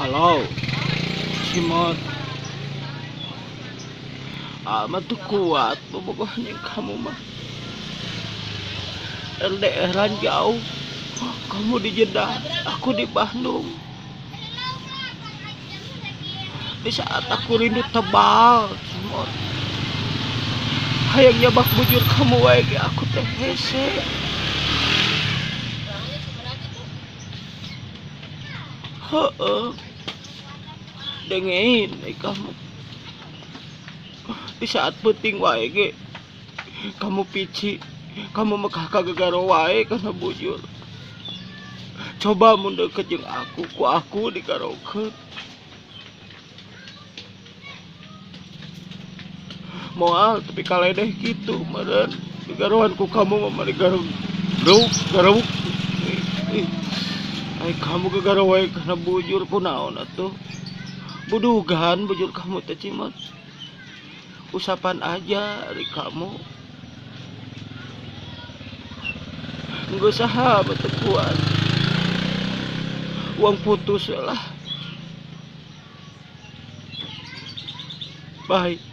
Halo, Cimot. Amat tuh kuat, pokoknya kamu mah LDRan jauh. Kamu di Jeddah, aku di Bandung. Di saat aku rindu tebal, Cimot. Hayangnya bak bujur kamu wae ge aku teh hese. Heeh. Dengein kamu. Di saat penting wae ge kamu pici, kamu mekah kagagaro wae kana bujur. Coba mun deket jeung aku, ku aku digarokeun. Moal tapi kaledeh gitu meureun. Digaroan ku kamu mah digaruk. Garuk. Ai kamu gegara wae kana bujur kunaon atuh? Budugan bujur kamu teh Cimot. Usapan aja dari kamu. Nggak saha batu kuat. Uang putus lah. Bye.